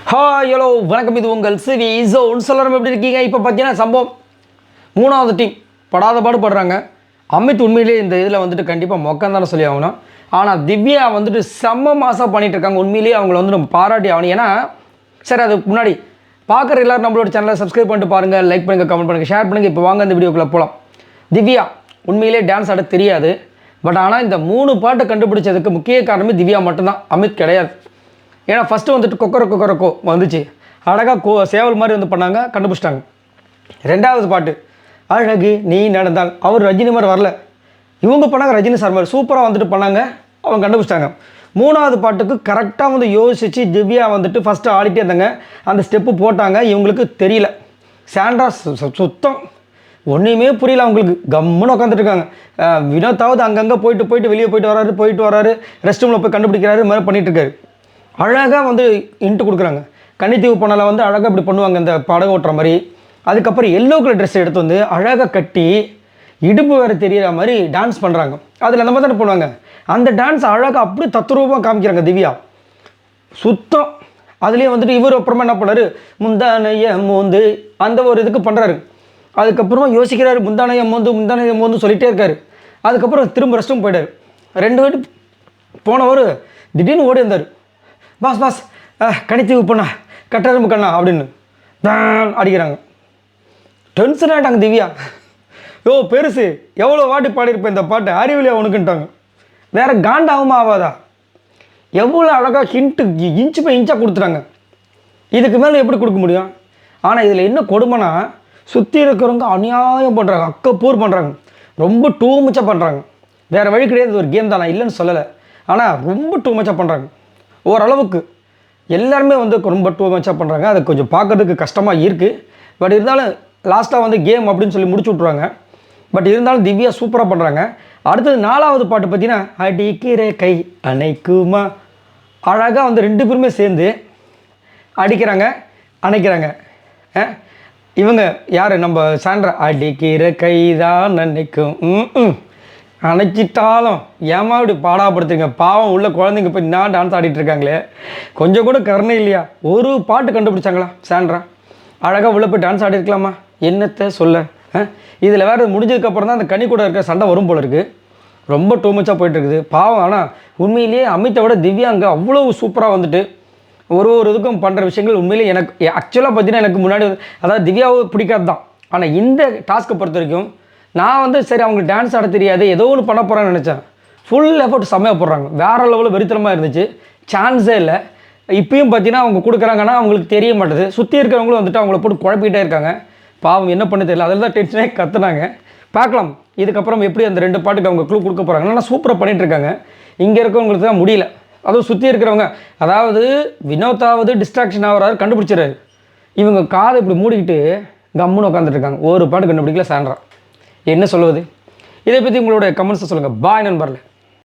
Hi hello வணக்கம், இது உங்கள் சிவி ஜோன். சொல்லணும் எப்படி இருக்கீங்க? இப்போ பார்த்தீங்கன்னா சம்பவம் மூணாவது டீம் படாத பாடு படுறாங்க. அமித் உண்மையிலேயே இந்த இதில் வந்துட்டு கண்டிப்பாக மொக்கம் தானே சொல்லி ஆகணும். ஆனால் திவ்யா வந்துட்டு செம்ம மாதம் பண்ணிகிட்டு இருக்காங்க. உண்மையிலேயே அவங்கள வந்து நம்ம பாராட்டி ஆகணும். ஏன்னா சரி, அதுக்கு முன்னாடி பார்க்குற எல்லோரும் நம்மளோட சேனலை சப்ஸ்கிரைப் பண்ணிட்டு பாருங்கள், லைக் பண்ணுங்கள், கமெண்ட் பண்ணுங்கள், ஷேர் பண்ணுங்கள். இப்போ வாங்க இந்த வீடியோக்குள்ளே போகலாம். திவ்யா உண்மையிலே டான்ஸ் ஆட தெரியாது. பட் ஆனால் இந்த 3 பாட்டை கண்டுபிடிச்சதுக்கு முக்கிய காரணமே திவ்யா மட்டும்தான், அமித் கிடையாது. ஏன்னா ஃபஸ்ட்டு வந்துட்டு கொக்கரக்கோ வந்துச்சு, அழகாக சேவல் மாதிரி வந்து பண்ணாங்க, கண்டுபிடிச்சிட்டாங்க. 2வது பாட்டு அழகு நீ நடந்தால், அவர் ரஜினி மாதிரி வரல, இவங்க பண்ணாங்க ரஜினி சார் மாதிரி சூப்பராக வந்துட்டு பண்ணாங்க, அவங்க கண்டுபிடிச்சிட்டாங்க. 3வது பாட்டுக்கு கரெக்டாக வந்து யோசிச்சு திவ்யா வந்துட்டு ஃபஸ்ட்டு ஆடிட்டே இருந்தாங்க, அந்த ஸ்டெப்பு போட்டாங்க, இவங்களுக்கு தெரியல. சாண்ட்ரா சுத்தம் ஒன்றுமே புரியல அவங்களுக்கு, கம்முன்னு உட்காந்துட்டு இருக்காங்க. வினோத்தாவது அங்கங்கே போயிட்டு வெளியே போயிட்டு வராரு, ரெஸ்ட் ரூமில் போய் கண்டுபிடிக்கிறாரு, மாதிரி பண்ணிகிட்ருக்காரு. அழகாக வந்து இன்ட்டு கொடுக்குறாங்க. கன்னித்தீவு போனால வந்து அழகாக இப்படி பண்ணுவாங்க, இந்த படகு ஓட்டுற மாதிரி. அதுக்கப்புறம் எல்லோ கலர் ட்ரெஸ் எடுத்து வந்து அழகாக கட்டி இடுப்பு வேறு தெரியிற மாதிரி டான்ஸ் பண்ணுறாங்க. அதில் அந்த மாதிரி தானே பண்ணுவாங்க. அந்த டான்ஸ் அழகாக அப்படி தத்ரூபமாக காமிக்கிறாங்க திவ்யா, சுத்தம். அதுலேயே வந்துட்டு இவர் அப்புறமா என்ன பண்ணார், முந்தானைய மோந்து அந்த ஒரு இதுக்கு பண்ணுறாரு. அதுக்கப்புறமா யோசிக்கிறாரு, முந்தானைய மோந்து சொல்லிகிட்டே இருக்கார். அதுக்கப்புறம் திரும்ப ரெஸ்ட் ரூம் போயிட்டார். 2 வாட்டி போனவர் திடீர்னு ஓடி வந்தார். பாஸ் கனித்தீவு பண்ணா கட்டரம்பு கண்ணா அப்படின்னு தான் அடிக்கிறாங்க. டென்ஷன் ஆகிட்டாங்க திவ்யா. பெருசு எவ்வளோ வாட்டி பாடியிருப்பேன் இந்த பாட்டு, அறிவிலியா உனக்குன்ட்டாங்க. வேறு காண்டாகுமா ஆகாதா? எவ்வளோ அழகாக இன்ச்சு பை இன்ச்சாக கொடுத்துட்டாங்க. இதுக்கு மேலே எப்படி கொடுக்க முடியும்? ஆனால் இதில் என்ன கொடுமைனா, சுற்றி இருக்கிறவங்க அநியாயம் பண்ணுறாங்க, அக்கப்பூர் பண்ணுறாங்க, ரொம்ப டூ மச்சாக பண்ணுறாங்க. வேறு வழி கிடையாது, ஒரு கேம் தான், நான் இல்லைன்னு சொல்லலை. ஆனால் ரொம்ப டூ மச்சாக பண்ணுறாங்க. ஓரளவுக்கு எல்லாருமே வந்து ரொம்ப டூ மச்சாக பண்ணுறாங்க. அது கொஞ்சம் பார்க்கறதுக்கு கஷ்டமாக இருக்குது. பட் இருந்தாலும் லாஸ்ட்டாக வந்து கேம் அப்படின்னு சொல்லி முடிச்சு விட்ருவாங்க. பட் இருந்தாலும் திவ்யா சூப்பராக பண்ணுறாங்க. அடுத்தது 4வது பாட்டு பார்த்தீங்கன்னா அடிக்கிற கை அணைக்குமா, அழகாக வந்து 2 பேருமே சேர்ந்து அடிக்கிறாங்க, அணைக்கிறாங்க. இவங்க யார், நம்ம சாண்ட்ரா, அடிக்கிற கை தான் அணைக்கும், அணைச்சிட்டாலும் ஏமா இப்படி பாடாப்படுத்துங்க, பாவம் உள்ள குழந்தைங்க போய் நான் டான்ஸ் ஆடிட்டு இருக்காங்களே, கொஞ்சம் கூட கருணை இல்லையா? ஒரு பாட்டு கண்டுபிடிச்சாங்களா சாண்ட்ரா? அழகாக உள்ள போய் டான்ஸ் ஆடி இருக்கலாமா? என்னத்தை சொல்ல. இதில் வேறு முடிஞ்சதுக்கப்புறம் தான் அந்த கனி கூட இருக்க சண்டை வரும் போல இருக்குது. ரொம்ப டூ மச்சாக போயிட்டுருக்குது பாவம். ஆனால் உண்மையிலேயே அமித்தை விட திவ்யா அங்கே அவ்வளோ சூப்பராக வந்துட்டு ஒரு இதுக்கும் பண்ணுற விஷயங்கள் உண்மையிலேயே எனக்கு ஆக்சுவலாக பார்த்தீங்கன்னா எனக்கு முன்னாடி அதாவது திவ்யாவை பிடிக்காது தான். ஆனால் இந்த டாஸ்க்கை பொறுத்த வரைக்கும் நான் வந்து சரி அவங்க டான்ஸ் ஆட தெரியாது, ஏதோ ஒன்று பண்ண போகிறான்னு நினச்சேன். ஃபுல் எஃபர்ட் செம்மையாக போடுறாங்க, வேறு லெவலில் வெறித்தனமாக இருந்துச்சு, சான்ஸே இல்லை. இப்பயும் பார்த்தீங்கன்னா அவங்க கொடுக்குறாங்கன்னா அவங்களுக்கு தெரிய மாட்டேது. சுற்றி இருக்கிறவங்களும் வந்துட்டு அவங்கள போட்டு குழப்பிக்கிட்டே இருக்காங்க. பாவம் என்ன பண்ண தெரியல, அதில் தான் டென்ஷனே கற்றுனாங்க. பார்க்கலாம் இதுக்கப்புறம் எப்படி அந்த 2 பாட்டுக்கு அவங்க க்ளூ கொடுக்க போகிறாங்க. ஆனால் சூப்பராக பண்ணிகிட்ருக்காங்க. இங்கே இருக்கவங்களுக்கு தான் முடியல, அதுவும் சுற்றி இருக்கிறவங்க. அதாவது வினோத்தாவது டிஸ்ட்ராக்ஷன் ஆகிறாரு, கண்டுபிடிச்சிடாரு. இவங்க காதை இப்படி மூடிக்கிட்டு கம்முன்னு உட்காந்துட்ருக்காங்க. ஒரு பாட்டு கண்டுபிடிக்கல சாண்ட்ரா. என்ன சொல்லுவது? இதை பற்றி உங்களோட கமெண்ட்ஸை சொல்லுங்கள். பாய் நண்பர்களே.